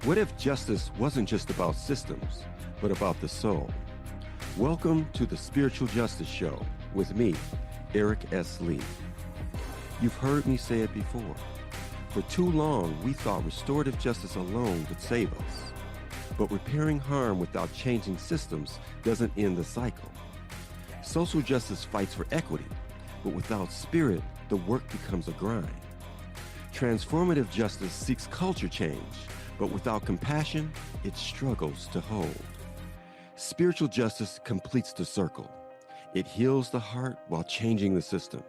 What if justice wasn't just about systems, but about the soul? Welcome to the Spiritual Justice Show with me, Eric S. Lee. You've heard me say it before. For too long, we thought restorative justice alone could save us. But repairing harm without changing systems doesn't end the cycle. Social justice fights for equity, but without spirit, the work becomes a grind. Transformative justice seeks culture change, but without compassion, it struggles to hold. Spiritual justice completes the circle. It heals the heart while changing the system.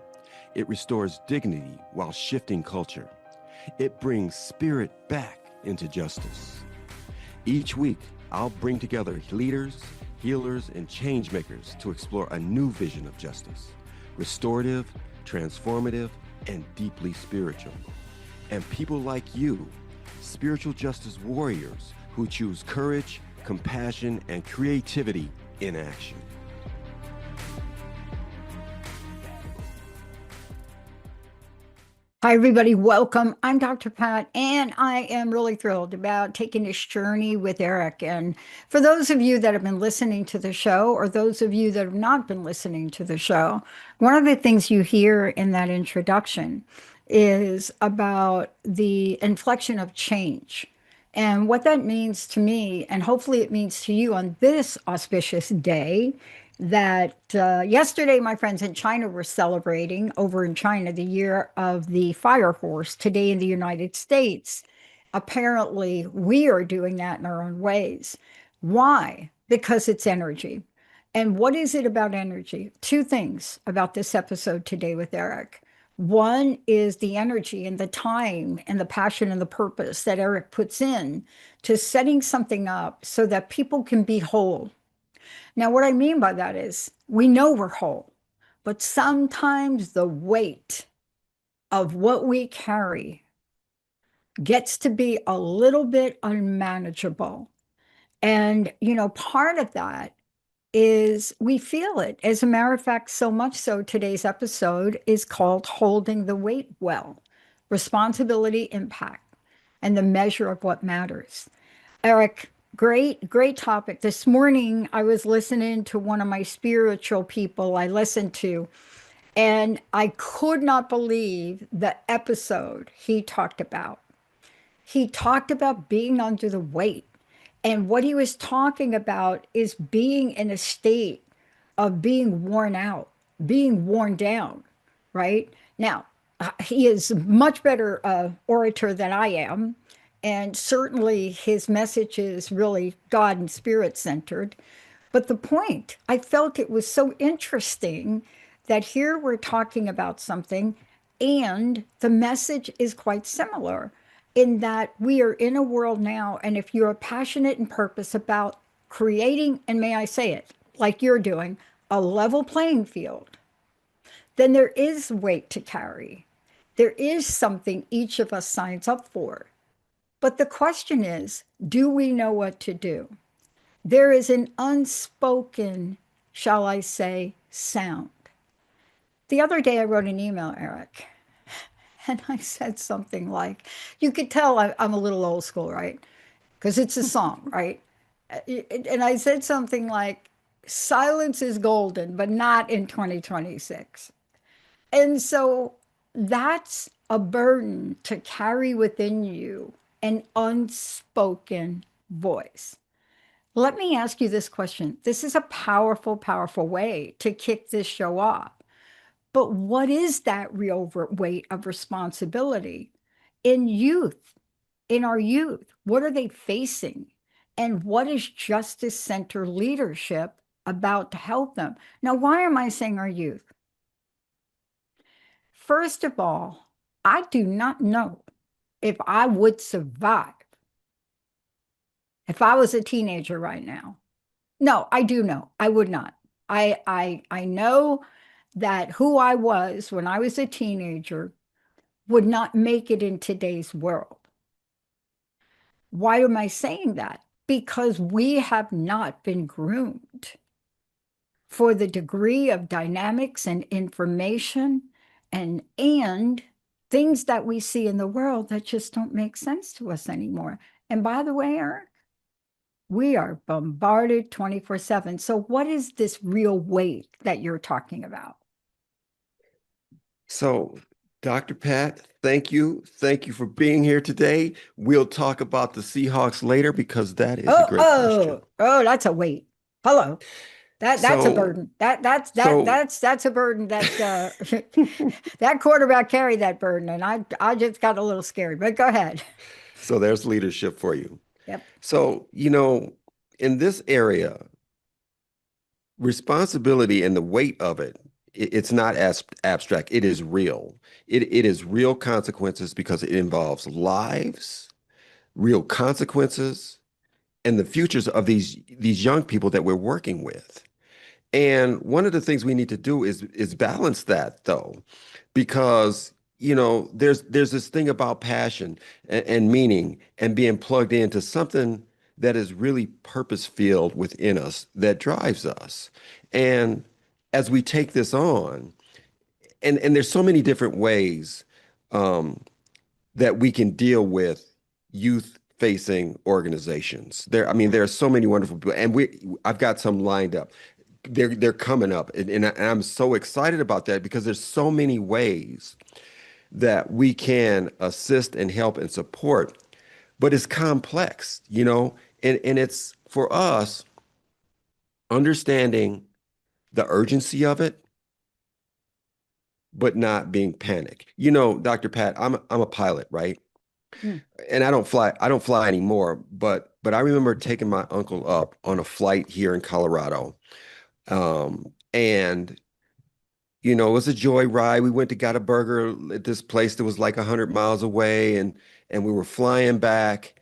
It restores dignity while shifting culture. It brings spirit back into justice. Each week, I'll bring together leaders, healers, and change makers to explore a new vision of justice: restorative, transformative, and deeply spiritual. And people like you, spiritual justice warriors who choose courage, compassion, and creativity in action. Hi, everybody. Welcome. I'm Dr. Pat, and I am really thrilled about taking this journey with Eric. And for those of you that have been listening to the show, or those of you that have not been listening to the show, one of the things you hear in that introduction is about the inflection of change. And what that means to me, and hopefully it means to you on this auspicious day, that yesterday my friends in China were celebrating over in China the year of the fire horse. Today in the United States, apparently we are doing that in our own ways. Why? Because it's energy. And what is it about energy? Two things about this episode today with Eric. One is the energy and the time and the passion and the purpose that Eric puts in to setting something up so that people can be whole. Now, what I mean by that is we know we're whole, but sometimes the weight of what we carry gets to be a little bit unmanageable. And, part of that is we feel it. As a matter of fact, so much so today's episode is called Holding the Weight Well: Responsibility, Impact, and the Measure of What Matters. Eric, great topic. This morning, I was listening to one of my spiritual people I listen to, and I could not believe the episode he talked about. He talked about being under the weight. And what he was talking about is being in a state of being worn out, being worn down, right? Now, he is a much better orator than I am. And certainly his message is really God and spirit centered. But the point, I felt it was so interesting that here we're talking about something and the message is quite similar in that we are in a world now. And if you're passionate and purpose about creating, and may I say it, like you're doing, a level playing field, then there is weight to carry. There is something each of us signs up for. But the question is, do we know what to do? There is an unspoken, shall I say, sound. The other day I wrote an email, Eric, and I said something like, you could tell I'm a little old school, right? Because it's a song, right? And I said something like, silence is golden, but not in 2026. And so that's a burden to carry within you, an unspoken voice. Let me ask you this question. This is a powerful, powerful way to kick this show off. But what is that real weight of responsibility in youth, in our youth? What are they facing? And what is justice center leadership about to help them? Now, why am I saying our youth? First of all, I do not know if I would survive if I was a teenager right now. No, I do know I would not. I know that who I was when I was a teenager would not make it in today's world. Why am I saying that? Because we have not been groomed for the degree of dynamics and information and things that we see in the world that just don't make sense to us anymore. And by the way, Eric, we are bombarded 24/7. So, what is this real weight that you're talking about? So, Dr. Pat, thank you. Thank you for being here today. We'll talk about the Seahawks later because that is a Oh, great question. oh, oh, that's a weight. Hello. That's a So, burden. so, That's a burden that that quarterback carried that burden, and I just got a little scared. But go ahead. so there's leadership for you. Yep. So, in this area, responsibility and the weight of it, it's not as abstract. It is real. It is real consequences because it involves lives, real consequences, and the futures of these young people that we're working with. And one of the things we need to do is balance that though, because there's this thing about passion and meaning and being plugged into something that is really purpose filled within us that drives us. And as we take this on, and there's so many different ways um, that we can deal with youth facing organizations. I mean, there are so many wonderful people, and I've got some lined up. They're coming up, and I'm so excited about that because there's so many ways that we can assist and help and support, but it's complex, and it's for us understanding the urgency of it, but not being panicked. Dr. Pat, I'm a pilot, right? Mm. And I don't fly anymore, but I remember taking my uncle up on a flight here in Colorado. And it was a joy ride. We went to got a burger at this place that was like 100 miles away, and we were flying back.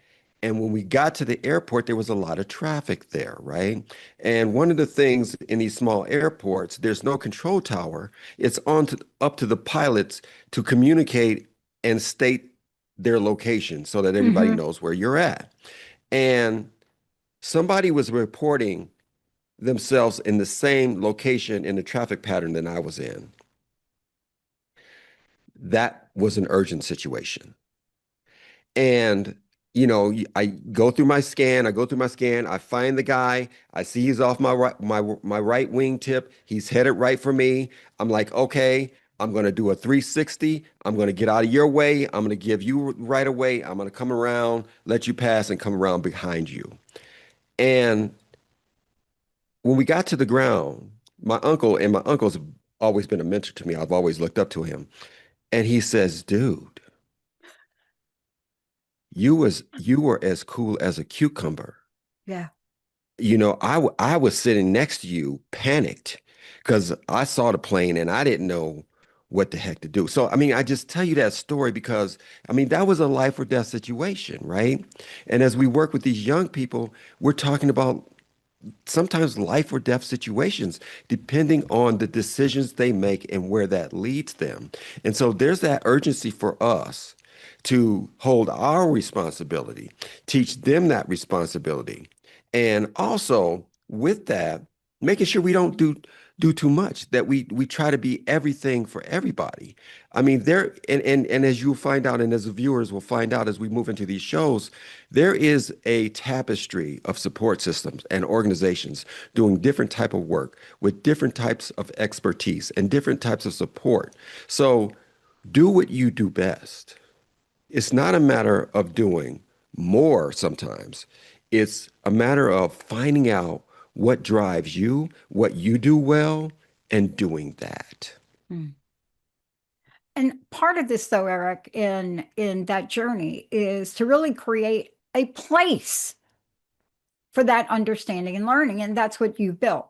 And when we got to the airport, there was a lot of traffic there, right? And one of the things in these small airports, there's no control tower. It's up to the pilots to communicate and state their location so that everybody Hmm. knows where you're at. And somebody was reporting themselves in the same location in the traffic pattern that I was in. That was an urgent situation. And, I go through my scan, I find the guy, I see he's off my right wing tip. He's headed right for me. I'm like, okay, I'm going to do a 360. I'm going to get out of your way. I'm going to give you right away. I'm going to come around, let you pass and come around behind you. And when we got to the ground, my uncle's always been a mentor to me. I've always looked up to him. And he says, dude, you were as cool as a cucumber. Yeah. I was sitting next to you, panicked, because I saw the plane and I didn't know what the heck to do. So, I mean, I just tell you that story because, I mean, that was a life or death situation, right? And as we work with these young people, we're talking about sometimes life or death situations, depending on the decisions they make and where that leads them. And so there's that urgency for us to hold our responsibility, teach them that responsibility. And also with that, making sure we don't do too much, that we try to be everything for everybody. I mean, and as you'll find out, and as the viewers will find out as we move into these shows, there is a tapestry of support systems and organizations doing different type of work with different types of expertise and different types of support. So do what you do best. It's not a matter of doing more sometimes. It's a matter of finding out what drives you, what you do well, and doing that. Mm. And part of this, though, Eric, in that journey is to really create a place for that understanding and learning. And that's what you built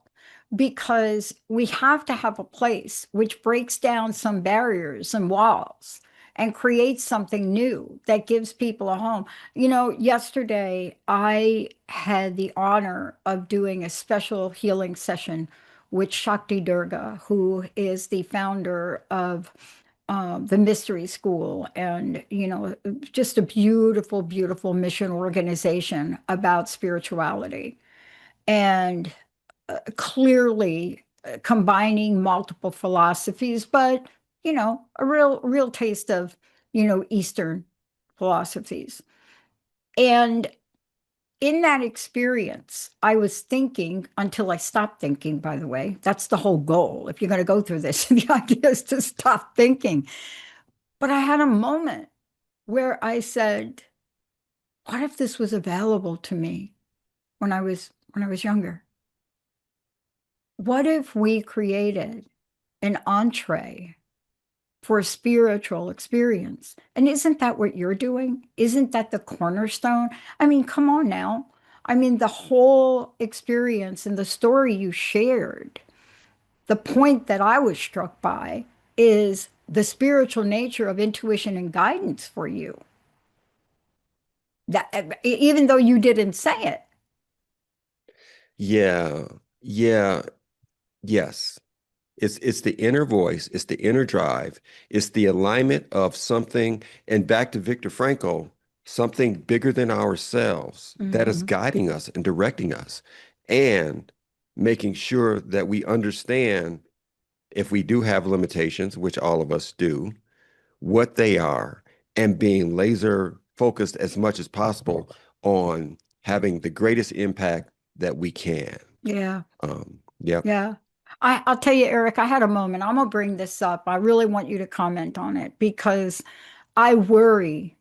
because we have to have a place which breaks down some barriers and walls and creates something new that gives people a home. Yesterday I had the honor of doing a special healing session with Shakti Durga, who is the founder of the Mystery School, and just a beautiful, beautiful mission organization about spirituality, and clearly combining multiple philosophies, but a real taste of Eastern philosophies. And in that experience, I was thinking until I stopped thinking, by the way. That's the whole goal. If you're going to go through this, the idea is to stop thinking. But I had a moment where I said, what if this was available to me when I was younger? What if we created an entree for a spiritual experience? And isn't that what you're doing? Isn't that the cornerstone? I mean, come on now. I mean, the whole experience and the story you shared, the point that I was struck by is the spiritual nature of intuition and guidance for you. That even though you didn't say it. Yeah, yeah, yes. It's the inner voice, it's the inner drive, it's the alignment of something, and back to Viktor Frankl, something bigger than ourselves that is Mhm. guiding us and directing us, and making sure that we understand if we do have limitations, which all of us do, what they are, and being laser focused as much as possible on having the greatest impact that we can. Yeah. Yeah. Yeah. I'll tell you, Eric, I had a moment. I'm gonna bring this up. I really want you to comment on it because I worry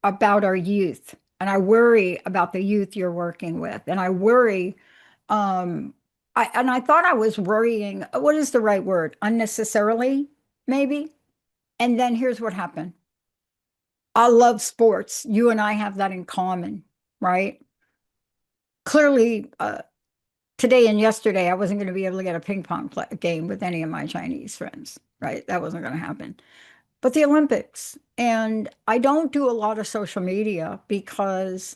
about our youth and I worry about the youth you're working with. And I worry, I thought I was worrying, what is the right word? Unnecessarily, maybe. And then here's what happened. I love sports. You and I have that in common, right? Clearly, today and yesterday, I wasn't going to be able to get a ping pong game with any of my Chinese friends, right? That wasn't going to happen. But the Olympics, and I don't do a lot of social media because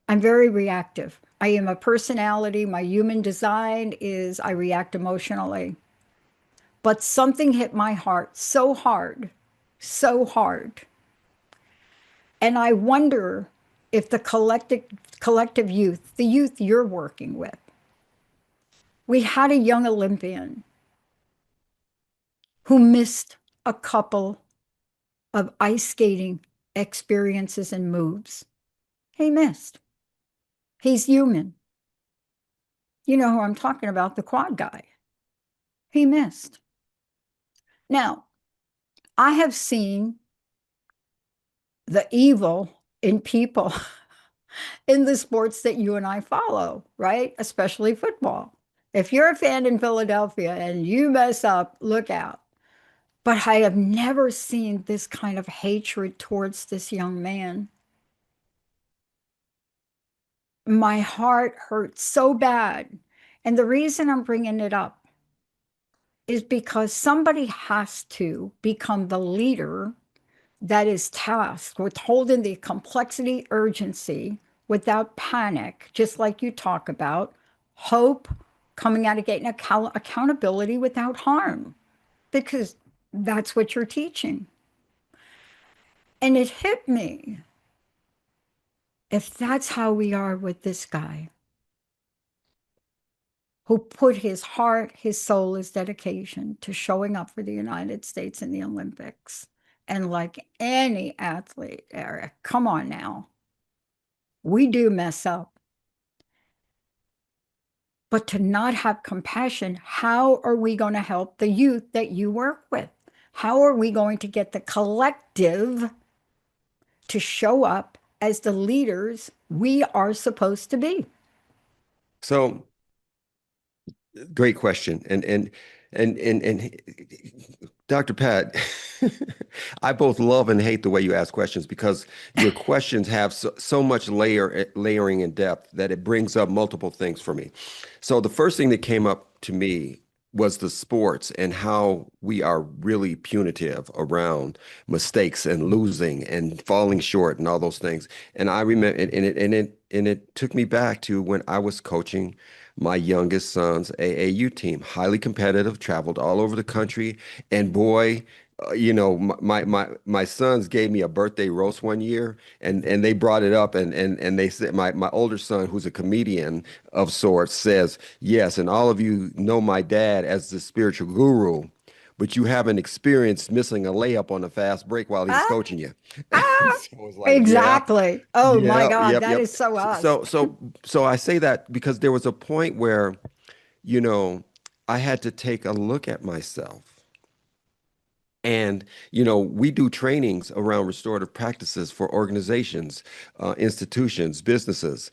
I'm very reactive. I am a personality. My human design is I react emotionally. But something hit my heart so hard, so hard. And I wonder if the collective youth, the youth you're working with, we had a young Olympian who missed a couple of ice skating experiences and moves. He missed. He's human. You know who I'm talking about, the quad guy. He missed. Now, I have seen the evil in people in the sports that you and I follow, right? Especially football. If you're a fan in Philadelphia and you mess up, look out. But I have never seen this kind of hatred towards this young man. My heart hurts so bad. And the reason I'm bringing it up is because somebody has to become the leader that is tasked with holding the complexity, urgency without panic, just like you talk about, hope, coming out of getting accountability without harm, because that's what you're teaching. And it hit me. If that's how we are with this guy who put his heart, his soul, his dedication to showing up for the United States in the Olympics. And like any athlete, Eric, come on now, we do mess up. But to not have compassion, how are we going to help the youth that you work with? How are we going to get the collective to show up as the leaders we are supposed to be? So great question. And Dr. Pat, I both love and hate the way you ask questions because your questions have so much layering and depth that it brings up multiple things for me. So the first thing that came up to me was the sports and how we are really punitive around mistakes and losing and falling short and all those things. And I remember, and it took me back to when I was coaching my youngest son's AAU team, highly competitive, traveled all over the country, and boy, my sons gave me a birthday roast one year, and they brought it up, and they said my older son, who's a comedian of sorts, says yes, and all of you know my dad as the spiritual guru. but you haven't experienced missing a layup on a fast break while he's Ah, coaching you. ah, So it's like, yeah, exactly. Oh my yeah, God, yep, that yep. is so So, us. so, so, so I say that because there was a point where, you know, I had to take a look at myself. And, we do trainings around restorative practices for organizations, institutions, businesses,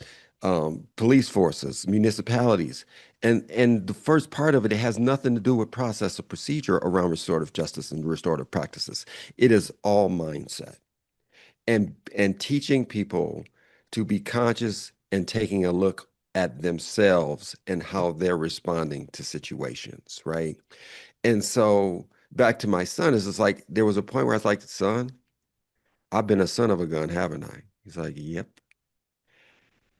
police forces, municipalities. And the first part of it, it has nothing to do with process or procedure around restorative justice and restorative practices. It is all mindset and teaching people to be conscious and taking a look at themselves and how they're responding to situations, right? And so back to my son, is it's like there was a point where I was like, son, I've been a son of a gun, haven't I? He's like, yep.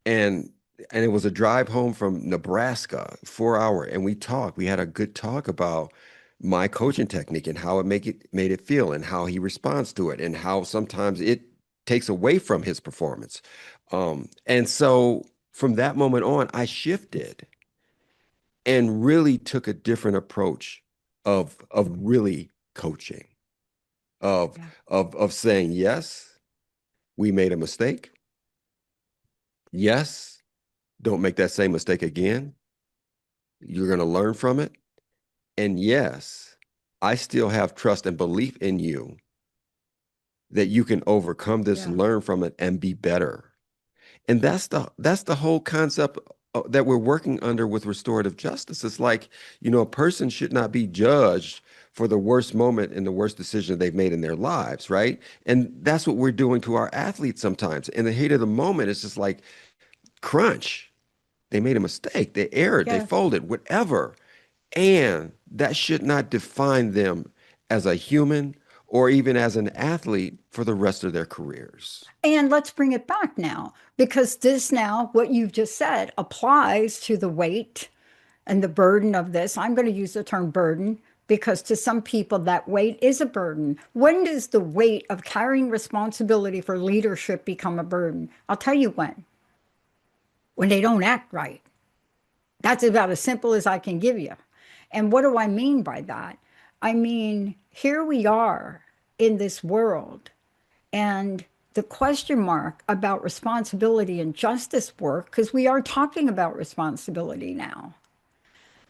And and it was a drive home from Nebraska, 4 hour, and we talked. We had a good talk about my coaching technique and how it made it feel and how he responds to it and how sometimes it takes away from his performance. And so from that moment on, I shifted and really took a different approach of really coaching, of Yeah. of saying, yes, we made a mistake. Yes, don't make that same mistake again. You're going to learn from it. And yes, I still have trust and belief in you that you can overcome this, Yeah. learn from it, and be better. And that's the whole concept that we're working under with restorative justice. It's like, a person should not be judged for the worst moment and the worst decision they've made in their lives, right? And that's what we're doing to our athletes sometimes. In the heat of the moment, it's just like crunch. They made a mistake, they erred, they Yeah. folded, whatever. And that should not define them as a human or even as an athlete for the rest of their careers. And let's bring it back now, because this now, what you've just said, applies to the weight and the burden of this. I'm going to use the term burden because to some people, that weight is a burden. When does the weight of carrying responsibility for leadership become a burden? I'll tell you when they don't act right. That's about as simple as I can give you. And what do I mean by that? I mean, here we are in this world, and the question mark about responsibility and justice work, because we are talking about responsibility now,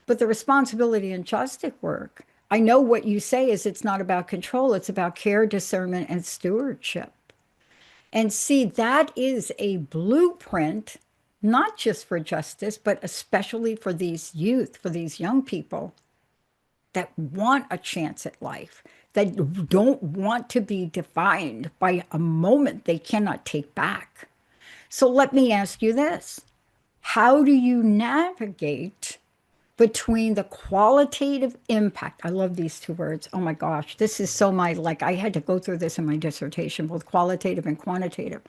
but the responsibility and justice work, I know what you say is it's not about control, it's about care, discernment, and stewardship. And see, that is a blueprint, not just for justice, but especially for these youth, for these young people that want a chance at life, that don't want to be defined by a moment they cannot take back. So let me ask you this. How do you navigate between the qualitative impact? I love these two words. Oh my gosh, this is so like I had to go through this in my dissertation, both qualitative and quantitative.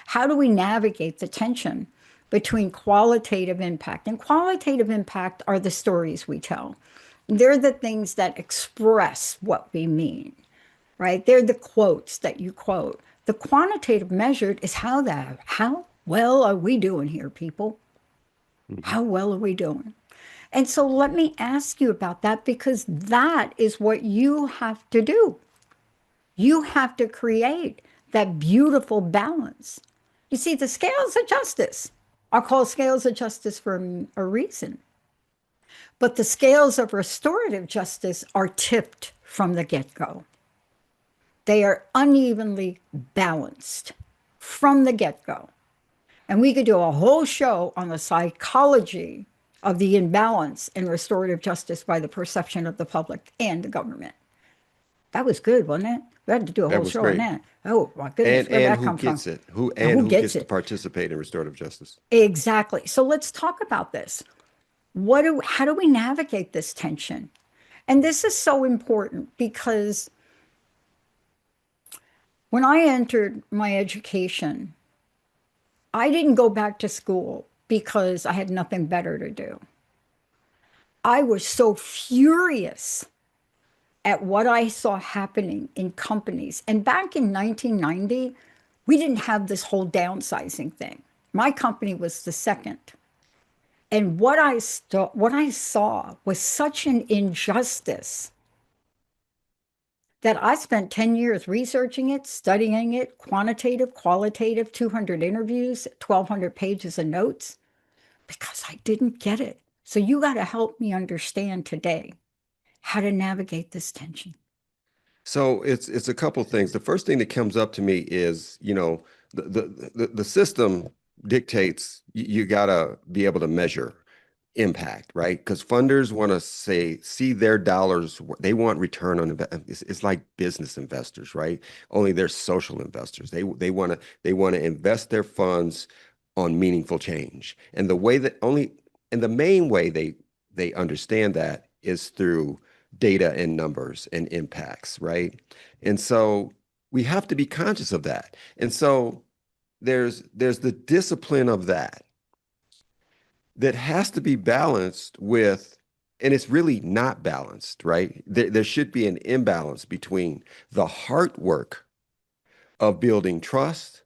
How do we navigate the tension between qualitative impact? And qualitative impact are the stories we tell. They're the things that express what we mean, right? They're the quotes that you quote. The quantitative measured is how well are we doing here, people? Mhm. How well are we doing? And so let me ask you about that, because that is what you have to do. You have to create that beautiful balance. You see, the scales of justice are called scales of justice for a reason. But the scales of restorative justice are tipped from the get go. They are unevenly balanced from the get go. And we could do a whole show on the psychology of the imbalance in restorative justice by the perception of the public and the government. That was good, wasn't it? We had to do a That whole was show on great. that. Oh my And goodness, where'd and that who come from? gets it? Who And and who who gets gets to it? participate in restorative justice? Exactly. So let's talk about this. How do we navigate this tension? And this is so important because when I entered my education, I didn't go back to school because I had nothing better to do. I was so furious at what I saw happening in companies. And back in 1990, we didn't have this whole downsizing thing. My company was the second. And what I saw was such an injustice that I spent 10 years researching it, studying it, quantitative, qualitative, 200 interviews, 1,200 pages of notes, because I didn't get it. So you got to help me understand today how to navigate this tension. So it's a couple things. The first thing that comes up to me is, the system dictates you gotta be able to measure impact, right? Because funders want to see their dollars, they want return on it's like business investors, right? Only they're social investors. They want to invest their funds on meaningful change. And the main way they understand that is through data and numbers and impacts, right? And so we have to be conscious of that. And so there's the discipline of that has to be balanced with, and it's really not balanced, right? There should be an imbalance between the hard work of building trust,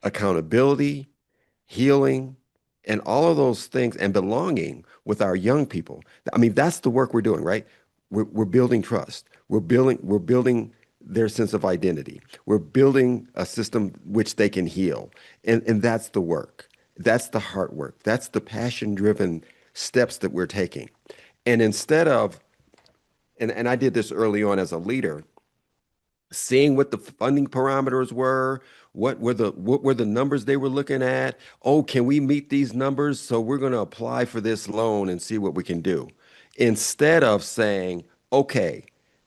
accountability, healing, and all of those things and belonging with our young people. I mean, that's the work we're doing, right? We're building trust. We're building their sense of identity. We're building a system which they can heal. And that's the work. That's the hard work. That's the passion-driven steps that we're taking. And instead of, and I did this early on as a leader, seeing what the funding parameters were, what were the numbers they were looking at. Oh, can we meet these numbers? So we're going to apply for this loan and see what we can do. Instead of saying, okay,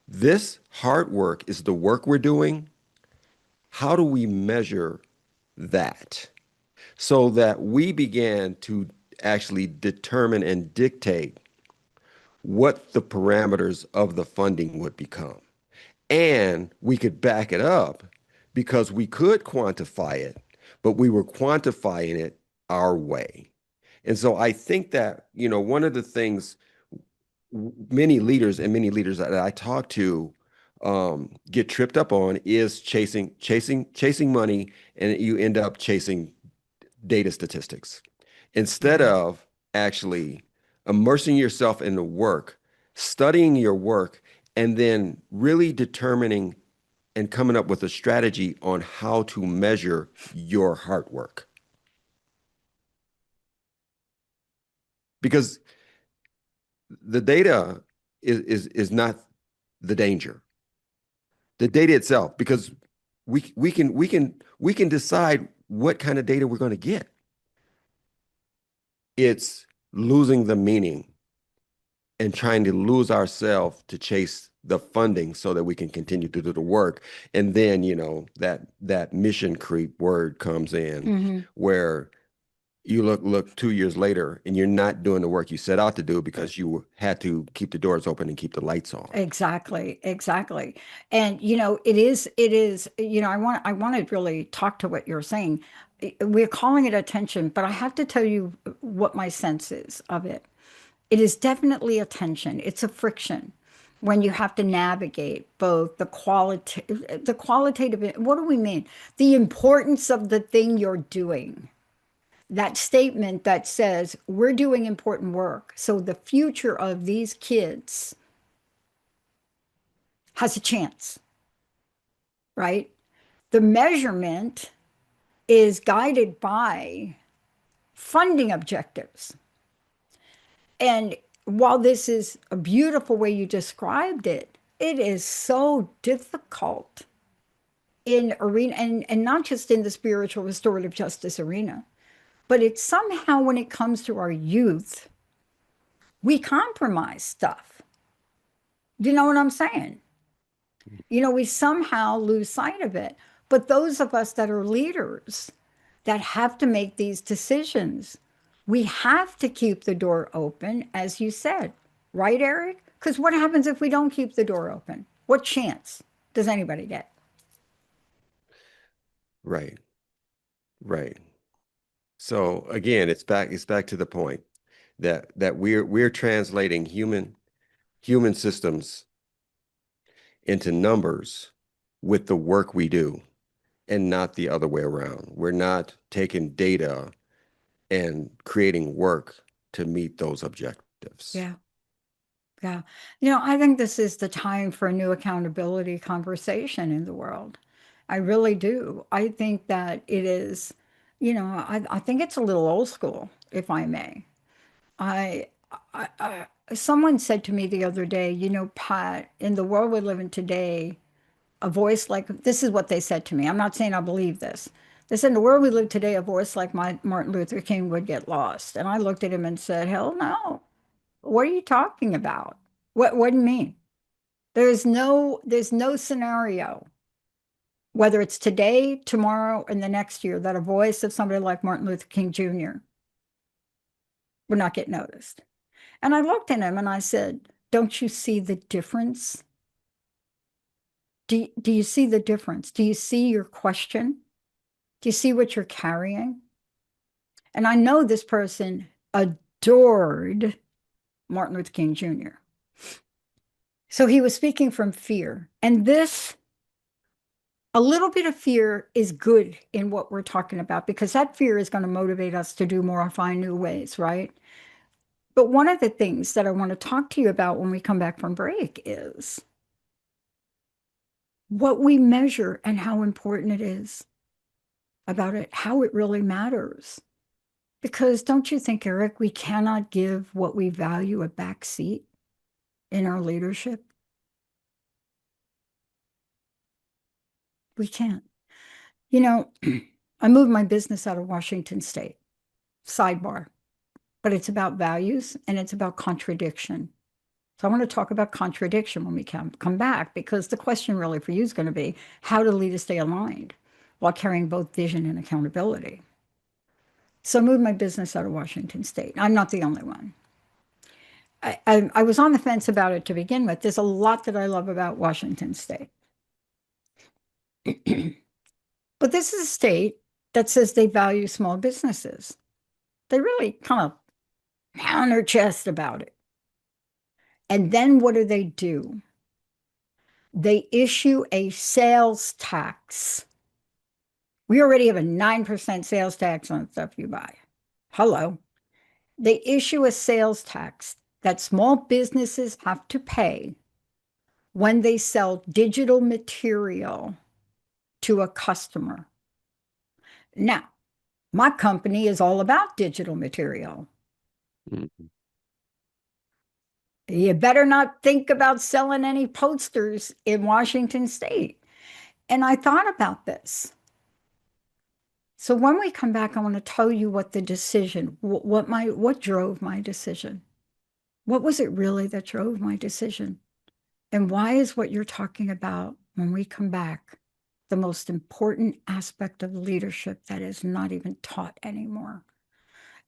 this hard work is the work we're doing. How do we measure that? So that we began to actually determine and dictate what the parameters of the funding would become. And we could back it up because we could quantify it, but we were quantifying it our way. And so I think that, one of the things many leaders that I talk to get tripped up on is chasing money, and you end up chasing data statistics instead Yeah. of actually immersing yourself in the work, studying your work, and then really determining and coming up with a strategy on how to measure your hard work. Because the data is not the danger. The data itself, because we can decide what kind of data we're going to get. It's losing the meaning and trying to lose ourselves to chase the funding so that we can continue to do the work. And then, that mission creep word comes in Hmm. where you look 2 years later and you're not doing the work you set out to do because you had to keep the doors open and keep the lights on. Exactly, exactly. And it is, I want to really talk to what you're saying. We're calling it attention, but I have to tell you what my sense is of it. It is definitely a tension. It's a friction when you have to navigate both the qualitative, what do we mean? The importance of the thing you're doing. That statement that says we're doing important work. So the future of these kids has a chance, right? The measurement is guided by funding objectives. And while this is a beautiful way you described it, it is so difficult in arena and not just in the spiritual restorative justice arena, but it's somehow when it comes to our youth, we compromise stuff. Do you know what I'm saying? We somehow lose sight of it. But those of us that are leaders that have to make these decisions, we have to keep the door open, as you said, right, Eric? Because what happens if we don't keep the door open? What chance does anybody get? Right, right. So again, it's back to the point that we're translating human systems into numbers with the work we do and not the other way around. We're not taking data and creating work to meet those objectives. Yeah. Yeah. I think this is the time for a new accountability conversation in the world. I really do. I think that it is, I think it's a little old school, if I may. I, Someone said to me the other day, Pat, in the world we live in today, a voice like this is what they said to me. I'm not saying I believe this. They said, in the world we live today, a voice like Martin Luther King would get lost. And I looked at him and said, hell no. What are you talking about? What do you mean? There's no scenario, whether it's today, tomorrow, and the next year, that a voice of somebody like Martin Luther King Jr. would not get noticed. And I looked at him and I said, don't you see the difference? Do you see the difference? Do you see your question? Do you see what you're carrying? And I know this person adored Martin Luther King Jr. So he was speaking from fear. And a little bit of fear is good in what we're talking about, because that fear is going to motivate us to do more or find new ways, right? But one of the things that I want to talk to you about when we come back from break is what we measure and how important it is about it, how it really matters. Because don't you think, Eric, we cannot give what we value a back seat in our leadership? We can't. You know, I moved my business out of Washington State, sidebar, but it's about values and it's about contradiction. So I want to talk about contradiction when we come back, because the question really for you is going to be how to lead to stay aligned while carrying both vision and accountability. So I moved my business out of Washington State. I'm not the only one. I was on the fence about it to begin with. There's a lot that I love about Washington State. But this is a state that says they value small businesses. They really kind of pound their chest about it. And then what do? They issue a sales tax. We already have a 9% sales tax on stuff you buy. Hello. They issue a sales tax that small businesses have to pay when they sell digital material to a customer. Now, my company is all about digital material. Mhm. You better not think about selling any posters in Washington State. And I thought about this. So when we come back, I want to tell you what the decision, what drove my decision. What was it really that drove my decision? And why is what you're talking about when we come back the most important aspect of leadership that is not even taught anymore?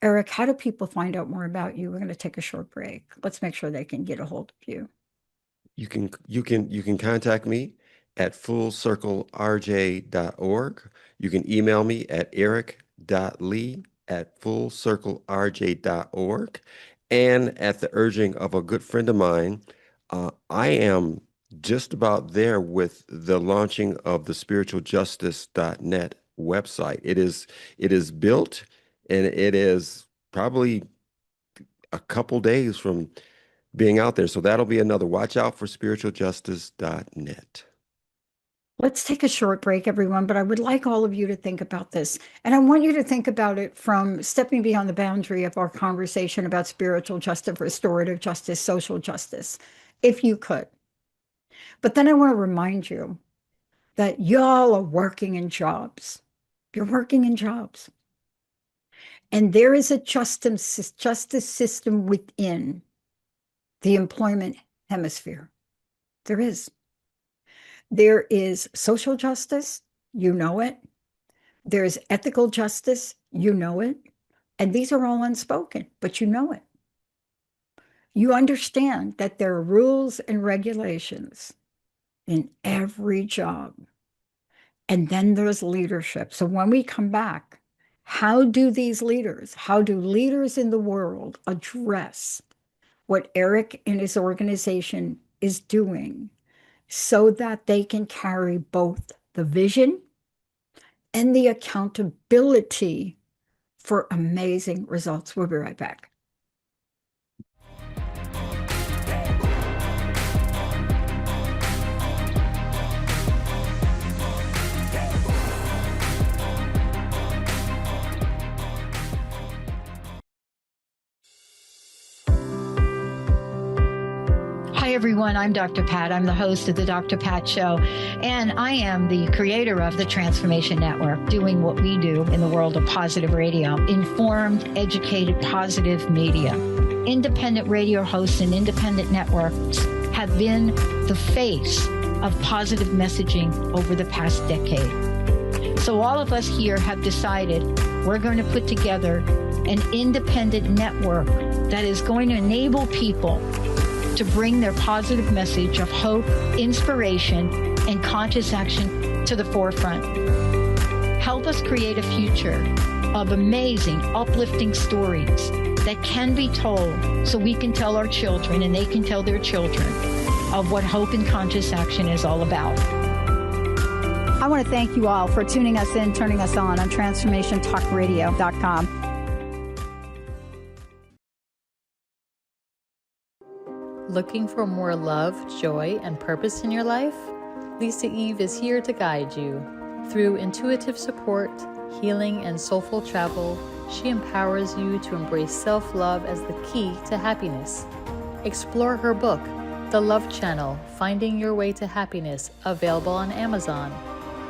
Eric, how do people find out more about you? We're going to take a short break. Let's make sure they can get a hold of you. You can contact me at fullcirclerj.org. You can email me at eric.lee@fullcirclerj.org. And at the urging of a good friend of mine, I am just about there with the launching of the spiritualjustice.net website. It is built, and it is probably a couple days from being out there. So that'll be another watch out for spiritualjustice.net. Let's take a short break, everyone, but I would like all of you to think about this. And I want you to think about it from stepping beyond the boundary of our conversation about spiritual justice, restorative justice, social justice, if you could. But then I want to remind you that y'all are working in jobs. You're working in jobs. And there is a justice system within the employment hemisphere. There is. There is social justice, you know it. There's ethical justice, you know it. And these are all unspoken, but you know it. You understand that there are rules and regulations in every job. And then there's leadership. So when we come back, how do leaders in the world address what Eric and his organization is doing so that they can carry both the vision and the accountability for amazing results? We'll be right back. Hi, everyone. I'm Dr. Pat. I'm the host of the Dr. Pat Show, and I am the creator of the Transformation Network, doing what we do in the world of positive radio, informed, educated, positive media. Independent radio hosts and independent networks have been the face of positive messaging over the past decade. So all of us here have decided we're going to put together an independent network that is going to enable people to bring their positive message of hope, inspiration, and conscious action to the forefront. Help us create a future of amazing, uplifting stories that can be told so we can tell our children and they can tell their children of what hope and conscious action is all about. I want to thank you all for tuning us in, turning us on transformationtalkradio.com. Looking for more love, joy, and purpose in your life? Lisa Eve is here to guide you. Through intuitive support, healing, and soulful travel, she empowers you to embrace self-love as the key to happiness. Explore her book, The Love Channel, Finding Your Way to Happiness, available on Amazon.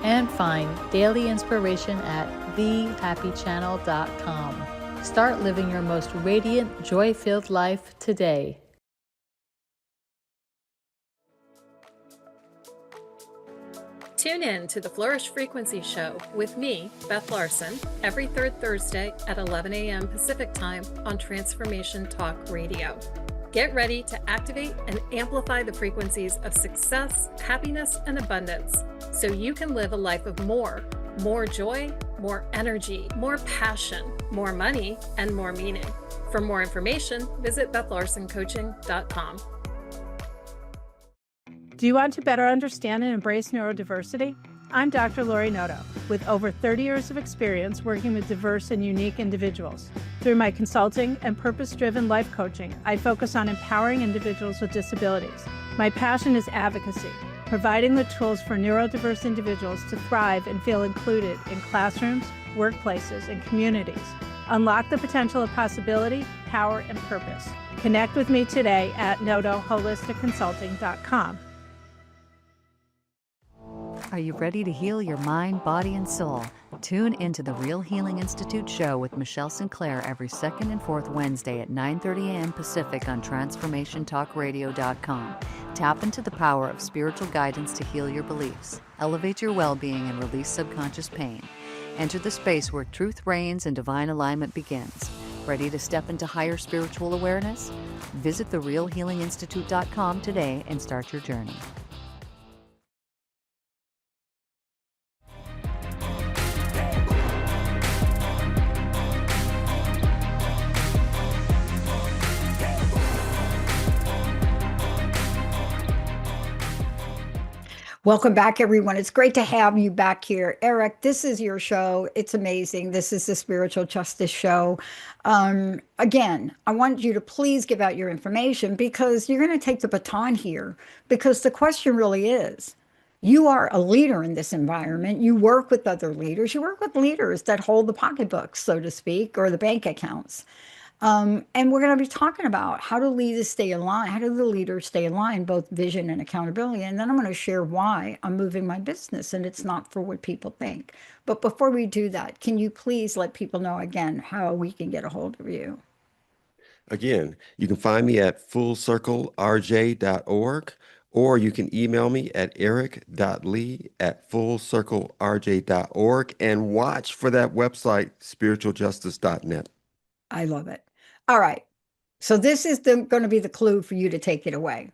And find daily inspiration at thehappychannel.com. Start living your most radiant, joy-filled life today. Tune in to the Flourish Frequency Show with me, Beth Larson, every third Thursday at 11 a.m. Pacific Time on Transformation Talk Radio. Get ready to activate and amplify the frequencies of success, happiness, and abundance so you can live a life of more joy, more energy, more passion, more money, and more meaning. For more information, visit BethLarsonCoaching.com. Do you want to better understand and embrace neurodiversity? I'm Dr. Lori Noto, with over 30 years of experience working with diverse and unique individuals. Through my consulting and purpose-driven life coaching, I focus on empowering individuals with disabilities. My passion is advocacy, providing the tools for neurodiverse individuals to thrive and feel included in classrooms, workplaces, and communities. Unlock the potential of possibility, power, and purpose. Connect with me today at notoholisticconsulting.com. Are you ready to heal your mind, body, and soul? Tune into the Real Healing Institute show with Michelle Sinclair every second and fourth Wednesday at 9:30 a.m. Pacific on TransformationTalkRadio.com. Tap into the power of spiritual guidance to heal your beliefs, elevate your well-being, and release subconscious pain. Enter the space where truth reigns and divine alignment begins. Ready to step into higher spiritual awareness? Visit therealhealinginstitute.com today and start your journey. Welcome back, everyone. It's great to have you back here. Eric, this is your show. It's amazing. This is the Spiritual Justice Show. Again, I want you to please give out your information because you're going to take the baton here, because the question really is, you are a leader in this environment. You work with other leaders. You work with leaders that hold the pocketbooks, so to speak, or the bank accounts. And we're going to be talking about how do leaders stay aligned, how do the leaders stay aligned, both vision and accountability. And then I'm going to share why I'm moving my business, and it's not for what people think. But before we do that, can you please let people know again how we can get a hold of you? Again, you can find me at fullcirclerj.org, or you can email me at eric.lee@fullcirclerj.org, and watch for that website, spiritualjustice.net. I love it. All right. So this is going to be the clue for you to take it away.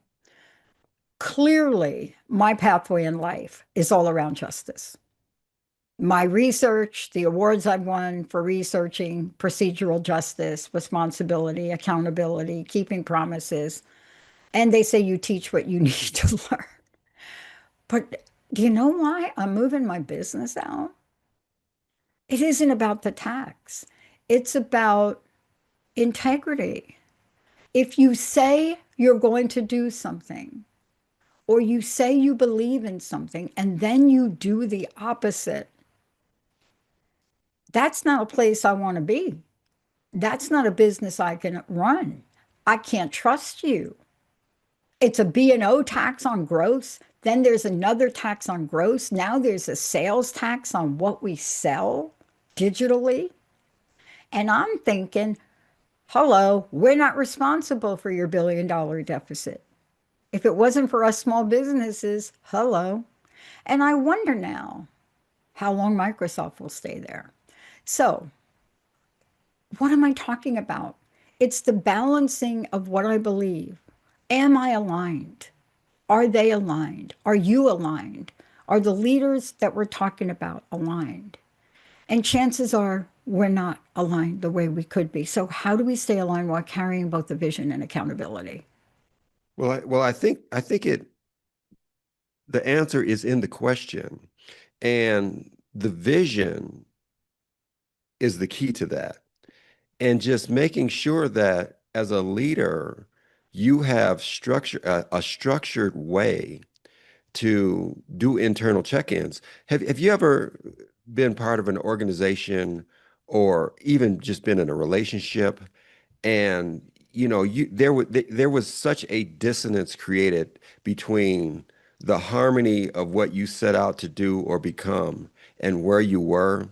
Clearly, my pathway in life is all around justice. My research, the awards I've won for researching procedural justice, responsibility, accountability, keeping promises. And they say you teach what you need to learn. But do you know why I'm moving my business out? It isn't about the tax. It's about integrity. If you say you're going to do something, or you say you believe in something, and then you do the opposite, that's not a place I want to be. That's not a business I can run. I can't trust you. It's a B&O tax on gross. Then there's another tax on gross. Now there's a sales tax on what we sell digitally. And I'm thinking, hello, we're not responsible for your $1 billion deficit. If it wasn't for us small businesses, hello. And I wonder now how long Microsoft will stay there. So, what am I talking about? It's the balancing of what I believe. Am I aligned? Are they aligned? Are you aligned? Are the leaders that we're talking about aligned? And chances are we're not aligned the way we could be. So, how do we stay aligned while carrying both the vision and accountability? I think the answer is in the question, and the vision is the key to that. And just making sure that as a leader, you have a structured way to do internal check-ins. Have you ever been part of an organization or even just been in a relationship and there was such a dissonance created between the harmony of what you set out to do or become and where you were,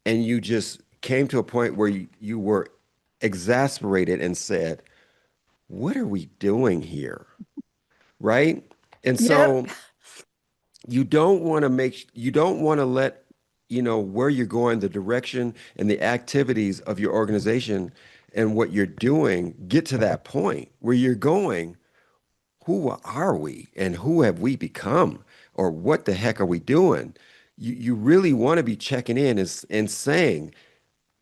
and you just came to a point where you were exasperated and said, what are we doing here? Right? And Yep. so you don't want to let where you're going, the direction and the activities of your organization and what you're doing get to that point where you're going, who are we and who have we become, or what the heck are we doing? You really want to be checking in and saying,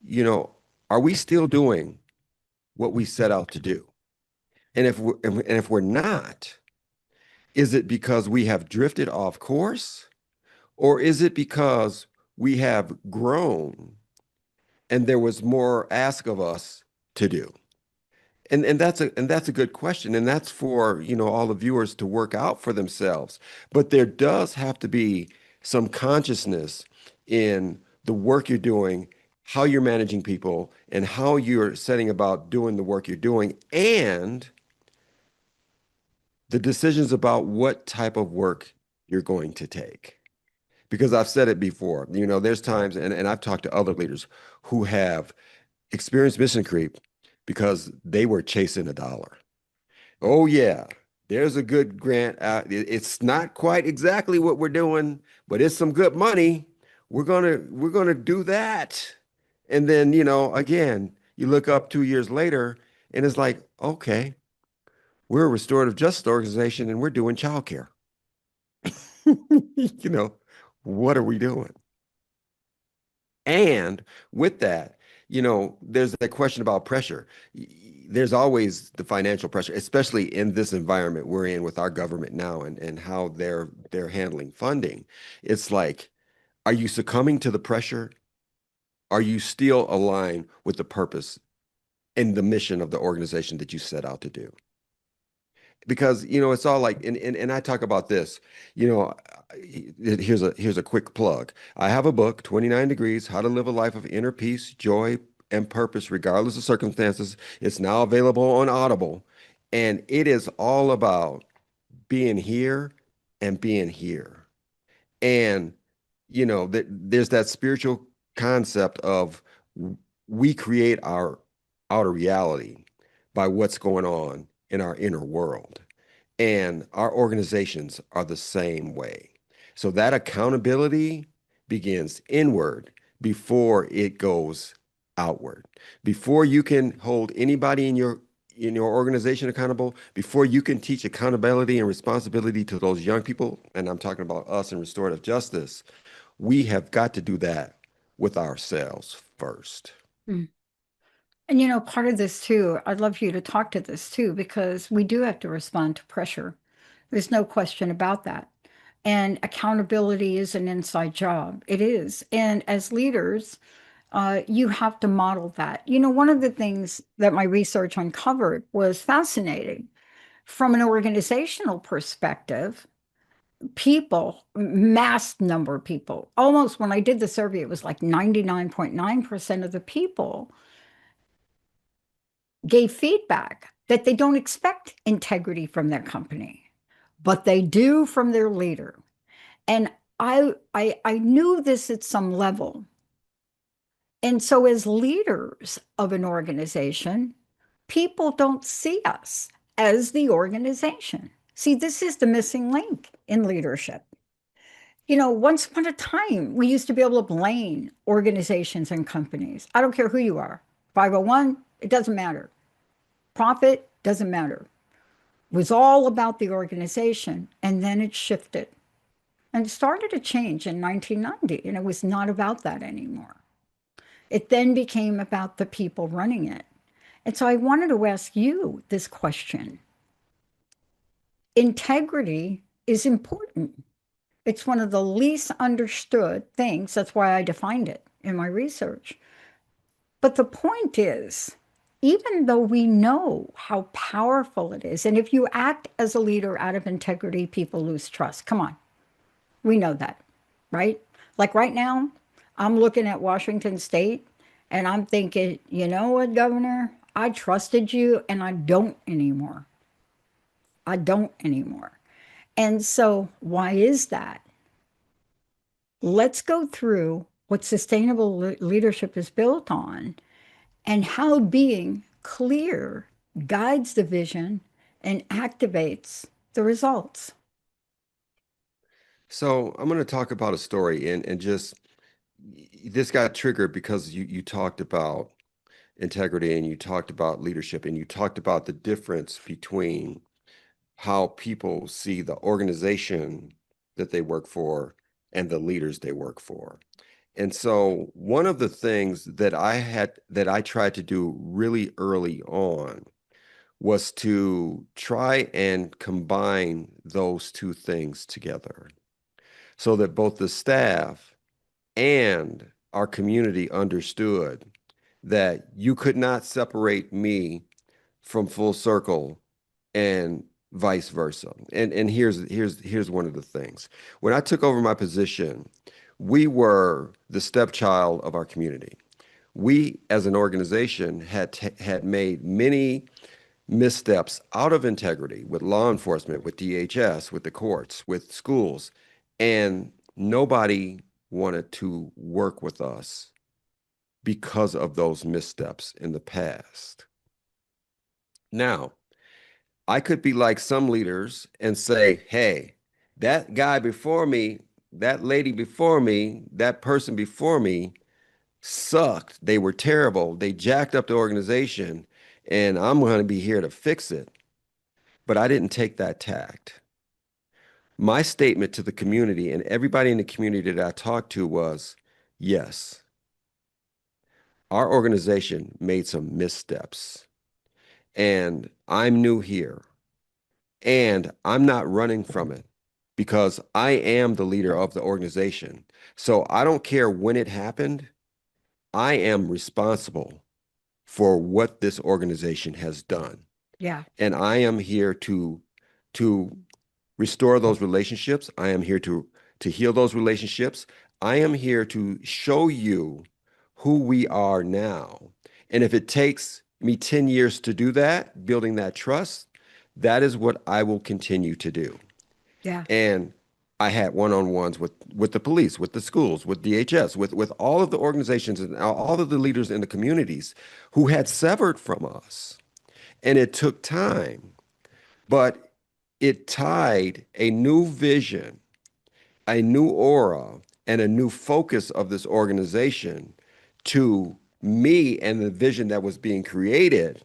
you know, are we still doing what we set out to do? And if we're not, is it because we have drifted off course, or is it because we have grown and there was more ask of us to do? And that's a good question, and that's for all the viewers to work out for themselves. But there does have to be some consciousness in the work you're doing, how you're managing people, and how you're setting about doing the work you're doing, and the decisions about what type of work you're going to take. Because I've said it before, there's times, and I've talked to other leaders who have experienced mission creep because they were chasing a dollar. Oh yeah, there's a good grant. It's not quite exactly what we're doing, but it's some good money. We're gonna do that. And then, again, you look up 2 years later and it's like, okay, we're a restorative justice organization and we're doing childcare. You know, what are we doing? And with that, there's that question about pressure. There's always the financial pressure, especially in this environment we're in with our government now and how they're handling funding. It's like, are you succumbing to the pressure? Are you still aligned with the purpose and the mission of the organization that you set out to do? Because it's all like, and I talk about this, you know here's a quick plug. I have a book, 29 Degrees: How to Live a Life of Inner Peace, Joy, and Purpose Regardless of Circumstances. It's now available on Audible, and it is all about being here and being here. And that there's that spiritual concept of we create our outer reality by what's going on in our inner world. And our organizations are the same way. So that accountability begins inward before it goes outward. Before you can hold anybody in your organization accountable, before you can teach accountability and responsibility to those young people, and I'm talking about us in restorative justice, we have got to do that with ourselves first. Mm. And part of this too, I'd love for you to talk to this too, because we do have to respond to pressure. There's no question about that. And accountability is an inside job. It is. And as leaders, you have to model that. One of the things that my research uncovered was fascinating. From an organizational perspective, people, mass number of people, almost when I did the survey, it was like 99.9% of the people gave feedback that they don't expect integrity from their company, but they do from their leader. And I knew this at some level. And so as leaders of an organization, people don't see us as the organization. See, this is the missing link in leadership. Once upon a time, we used to be able to blame organizations and companies. I don't care who you are. 501, it doesn't matter. Profit doesn't matter. It was all about the organization, and then it shifted. And it started to change in 1990, and it was not about that anymore. It then became about the people running it. And so I wanted to ask you this question. Integrity is important. It's one of the least understood things. That's why I defined it in my research. But the point is, even though we know how powerful it is, and if you act as a leader out of integrity, people lose trust. Come on. We know that, right? Like right now, I'm looking at Washington State and I'm thinking, you know what, Governor? I trusted you and I don't anymore. I don't anymore. And so why is that? Let's go through what sustainable leadership is built on and how being clear guides the vision and activates the results. So I'm going to talk about a story and just this got triggered because you talked about integrity and you talked about leadership and you talked about the difference between how people see the organization that they work for and the leaders they work for. And so one of the things that I tried to do really early on was to try and combine those two things together so that both the staff and our community understood that you could not separate me from Full Circle and vice versa. And here's one of the things. When I took over my position, we were the stepchild of our community. We, as an organization, had made many missteps out of integrity with law enforcement, with DHS, with the courts, with schools, and nobody wanted to work with us because of those missteps in the past. Now, I could be like some leaders and say, hey, that guy before me, that lady before me, that person before me sucked. They were terrible. They jacked up the organization, and I'm going to be here to fix it. But I didn't take that tact. My statement to the community and everybody in the community that I talked to was, yes, our organization made some missteps, and I'm new here, and I'm not running from it because I am the leader of the organization. So I don't care when it happened. I am responsible for what this organization has done. Yeah. And I am here to restore those relationships. I am here to heal those relationships. I am here to show you who we are now. And if it takes me 10 years to do that, building that trust, that is what I will continue to do. Yeah. And I had one-on-ones with the police, with the schools, with DHS, with all of the organizations and all of the leaders in the communities who had severed from us. And it took time, but it tied a new vision, a new aura, and a new focus of this organization to me and the vision that was being created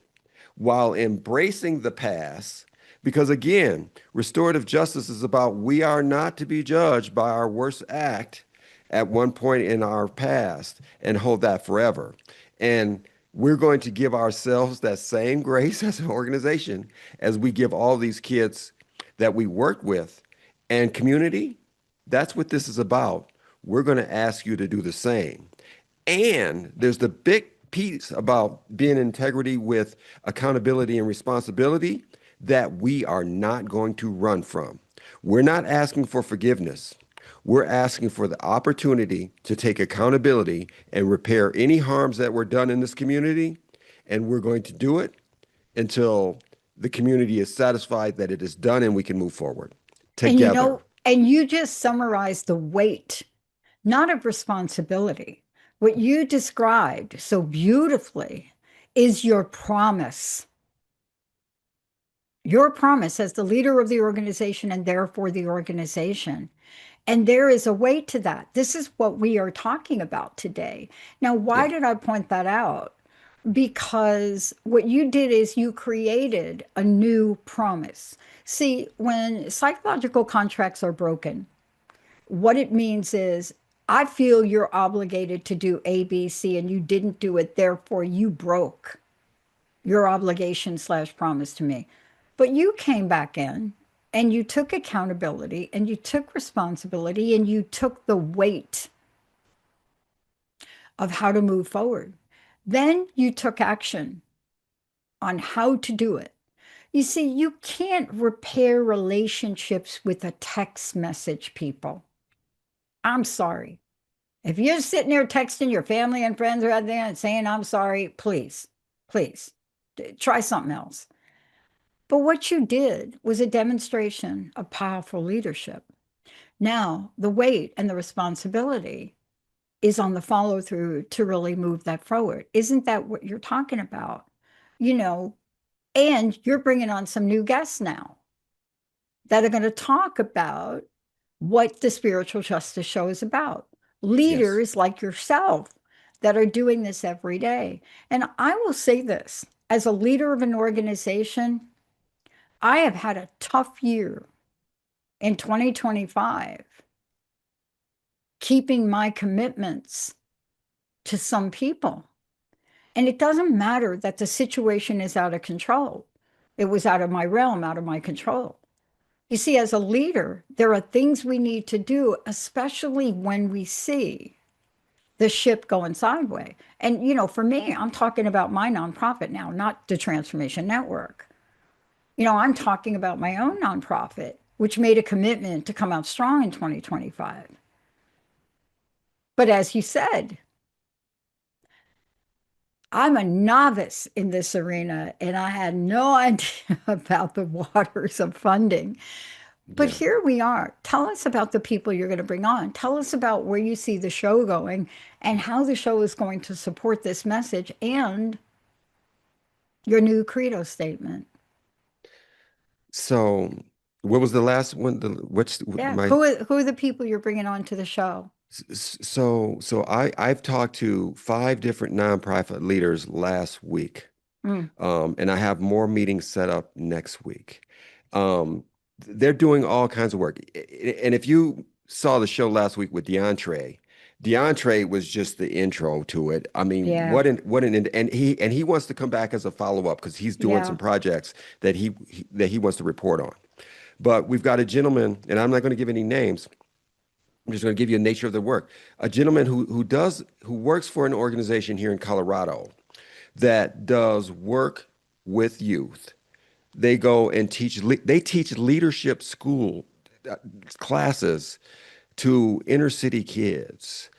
while embracing the past. Because again, restorative justice is about we are not to be judged by our worst act at one point in our past and hold that forever. And we're going to give ourselves that same grace as an organization as we give all these kids that we work with. And community, that's what this is about. We're going to ask you to do the same. And there's the big piece about being integrity with accountability and responsibility that we are not going to run from. We're not asking for forgiveness. We're asking for the opportunity to take accountability and repair any harms that were done in this community. And we're going to do it until the community is satisfied that it is done and we can move forward And together. and you just summarized the weight, not of responsibility. What you described so beautifully is your promise as the leader of the organization and therefore the organization. And there is a weight to that. This is what we are talking about today. Now, why Yeah. did I point that out? Because what you did is you created a new promise. See, when psychological contracts are broken, what it means is I feel you're obligated to do A, B, C, and you didn't do it. Therefore, you broke your obligation slash promise to me. But you came back in and you took accountability and you took responsibility and you took the weight of how to move forward. Then you took action on how to do it. You see, you can't repair relationships with a text message, people. I'm sorry. If you're sitting there texting your family and friends right there and saying, I'm sorry, please, please try something else. But what you did was a demonstration of powerful leadership. Now, the weight and the responsibility is on the follow through to really move that forward. Isn't that what you're talking about? You know, and you're bringing on some new guests now that are going to talk about what the Spiritual Justice Show is about. Yes. Leaders like yourself that are doing this every day. And I will say this as a leader of an organization, I have had a tough year in 2025, keeping my commitments to some people. And it doesn't matter that the situation is out of control. It was out of my realm, out of my control. You see, as a leader, there are things we need to do, especially when we see the ship going sideways. And, for me, I'm talking about my nonprofit now, not the Transformation Network. I'm talking about my own nonprofit, which made a commitment to come out strong in 2025. But as you said, I'm a novice in this arena and I had no idea about the waters of funding. But Yeah. here we are. Tell us about the people you're going to bring on. Tell us about where you see the show going and how the show is going to support this message and your new credo statement. So what was the last one? What's Yeah. my Who are the people you're bringing on to the show? I've talked to 5 different nonprofit leaders last week. Mm, And I have more meetings set up next week. Um, they're doing all kinds of work. And if you saw the show last week with DeAndre was just the intro to it. I mean, yeah. and he wants to come back as a follow-up because he's doing Yeah. some projects that he wants to report on. But we've got a gentleman, and I'm not going to give any names. I'm just going to give you the nature of the work. A gentleman who works for an organization here in Colorado that does work with youth. They go and they teach leadership school classes to inner city kids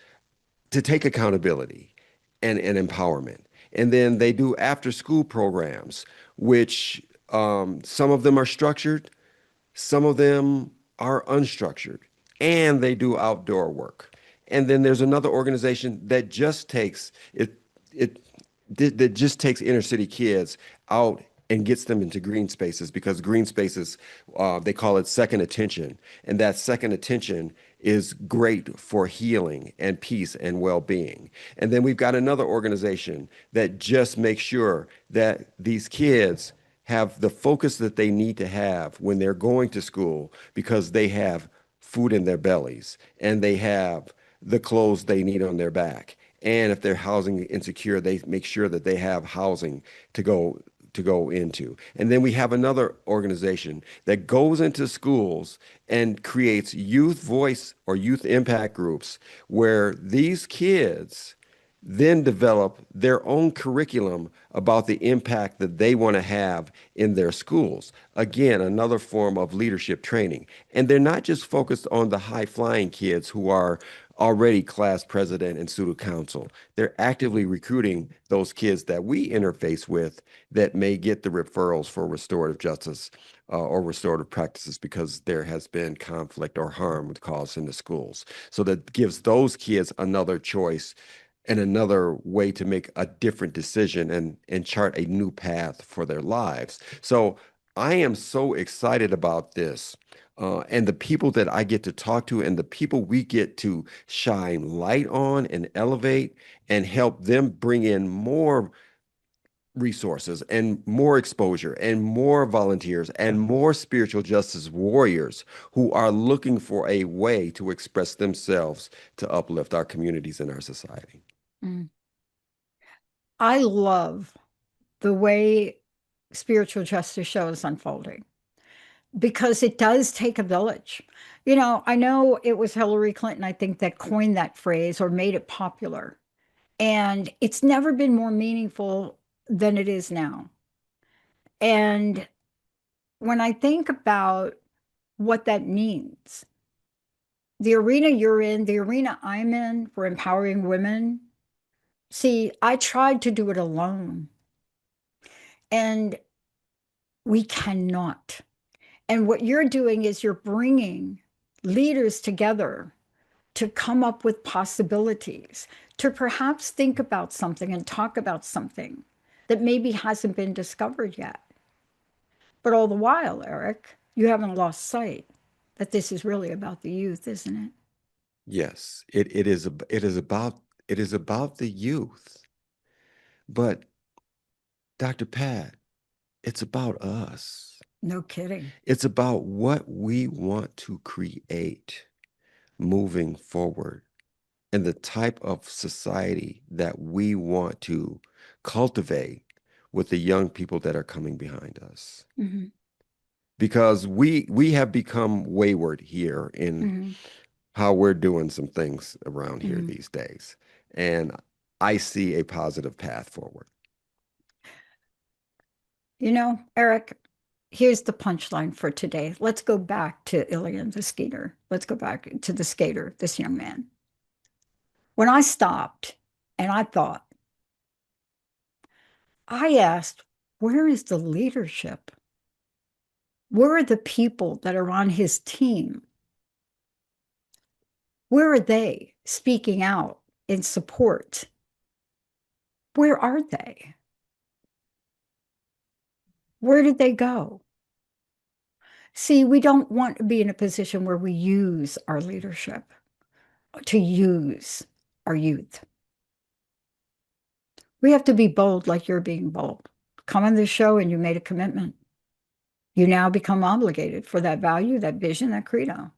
to take accountability and empowerment. And then they do after school programs, which some of them are structured, some of them are unstructured, and they do outdoor work. And then there's another organization that just takes that just takes inner city kids out and gets them into green spaces because green spaces, they call it second attention. And that second attention is great for healing and peace and well-being. And then we've got another organization that just makes sure that these kids have the focus that they need to have when they're going to school because they have food in their bellies and they have the clothes they need on their back. And if they're housing insecure, they make sure that they have housing to go into. And then we have another organization that goes into schools and creates youth voice or youth impact groups where these kids then develop their own curriculum about the impact that they want to have in their schools. Again, another form of leadership training. And they're not just focused on the high flying kids who are already class president and student council. They're actively recruiting those kids that we interface with that may get the referrals for restorative justice or restorative practices because there has been conflict or harm caused in the schools. So that gives those kids another choice and another way to make a different decision and chart a new path for their lives. So I am so excited about this. And the people that I get to talk to and the people we get to shine light on and elevate and help them bring in more resources and more exposure and more volunteers and more spiritual justice warriors who are looking for a way to express themselves to uplift our communities and our society. Mm. I love the way spiritual justice show is unfolding because it does take a village. You know, I know it was Hillary Clinton, I think, that coined that phrase or made it popular. And it's never been more meaningful than it is now. And when I think about what that means, the arena you're in, the arena I'm in for empowering women, see, I tried to do it alone. And we cannot. And what you're doing is you're bringing leaders together to come up with possibilities, to perhaps think about something and talk about something that maybe hasn't been discovered yet. But all the while, Eric, you haven't lost sight that this is really about the youth, isn't it? Yes, it is about the youth. But Dr. Pat, it's about us. No kidding. It's about what we want to create moving forward and the type of society that we want to cultivate with the young people that are coming behind us. Mm-hmm. Because we have become wayward here in Mm-hmm. how we're doing some things around here Mm-hmm. these days. And I see a positive path forward. You know, Eric, here's the punchline for today. Let's go back to Ilian the skater. Let's go back to the skater, this young man. When I stopped and I thought, I asked, where is the leadership? Where are the people that are on his team? Where are they speaking out in support? Where are they? Where did they go? See, we don't want to be in a position where we use our leadership to use our youth. We have to be bold like you're being bold. Come on this show and you made a commitment. You now become obligated for that value, that vision, that credo.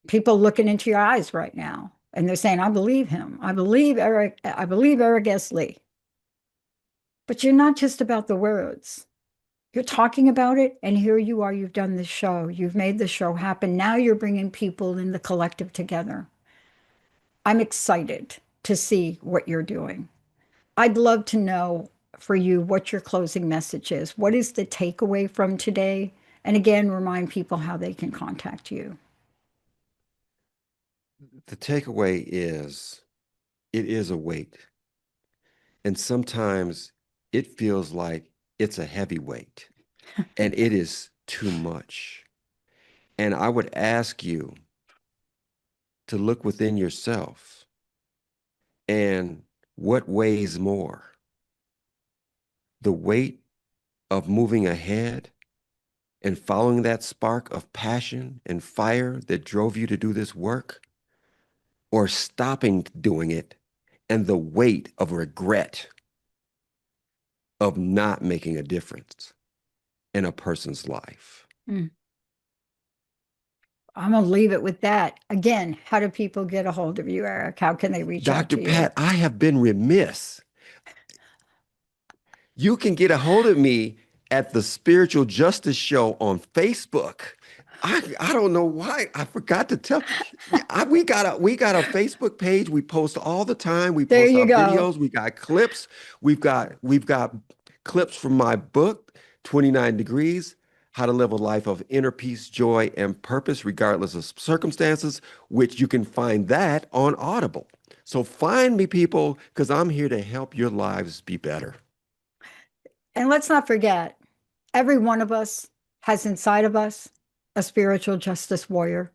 People looking into your eyes right now and they're saying, I believe him. I believe Eric S. Lee. But you're not just about the words. You're talking about it, and here you are. You've done this show. You've made the show happen. Now you're bringing people in the collective together. I'm excited to see what you're doing. I'd love to know for you what your closing message is. What is the takeaway from today? And again, remind people how they can contact you. The takeaway is it is a weight. And sometimes it feels like it's a heavy weight and it is too much. And I would ask you to look within yourself and what weighs more? The weight of moving ahead and following that spark of passion and fire that drove you to do this work, or stopping doing it and the weight of regret of not making a difference in a person's life. I'm going to leave it with that. Again, how do people get a hold of you, Eric? How can they reach out to you? Dr. Pat, I have been remiss. You can get a hold of me at the Spiritual Justice Show on Facebook. I don't know why I forgot to tell. We got a Facebook page. We post all the time. We post our videos. We got clips. We've got clips from my book, 29 Degrees. how to live a life of inner peace, joy, and purpose regardless of circumstances, which you can find that on Audible. So find me, people, because I'm here to help your lives be better. And let's not forget, every one of us has inside of us a spiritual justice warrior.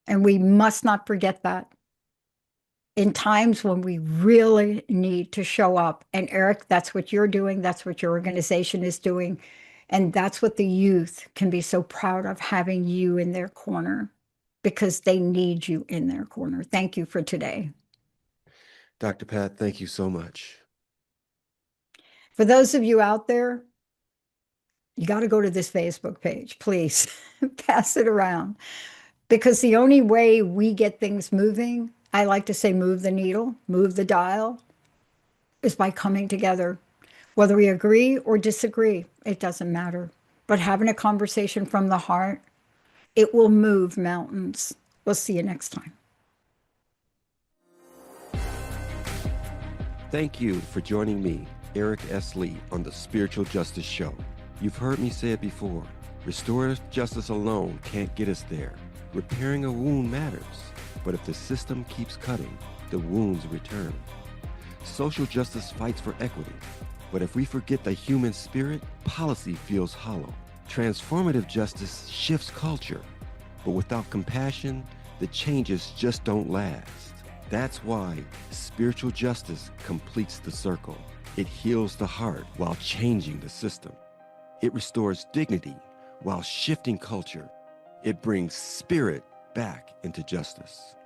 And we must not forget that in times when we really need to show up. And Eric, that's what you're doing. That's what your organization is doing. And that's what the youth can be so proud of, having you in their corner, because they need you in their corner. Thank you for today. Dr. Pat, thank you so much. For those of you out there, you got to go to this Facebook page, please. Pass it around. Because the only way we get things moving, I like to say move the needle, move the dial, is by coming together. Whether we agree or disagree, it doesn't matter. But having a conversation from the heart, it will move mountains. We'll see you next time. Thank you for joining me, Eric S. Lee, on the Spiritual Justice Show. You've heard me say it before. Restorative justice alone can't get us there. Repairing a wound matters, but if the system keeps cutting, the wounds return. Social justice fights for equity, but if we forget the human spirit, policy feels hollow. Transformative justice shifts culture, but without compassion, the changes just don't last. That's why spiritual justice completes the circle. It heals the heart while changing the system. It restores dignity while shifting culture. It brings spirit back into justice.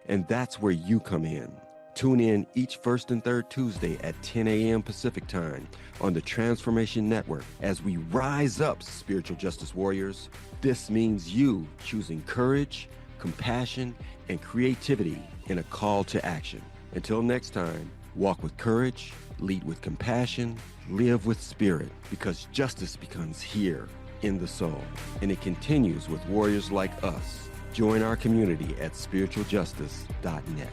And that's where you come in. Tune in each first and third Tuesday at 10 a.m. Pacific Time on the Transformation Network as we rise up, spiritual justice warriors. This means you choosing courage, compassion, and creativity in a call to action. Until next time, walk with courage, lead with compassion, live with spirit, because justice begins here in the soul, and it continues with warriors like us. Join our community at spiritualjustice.net.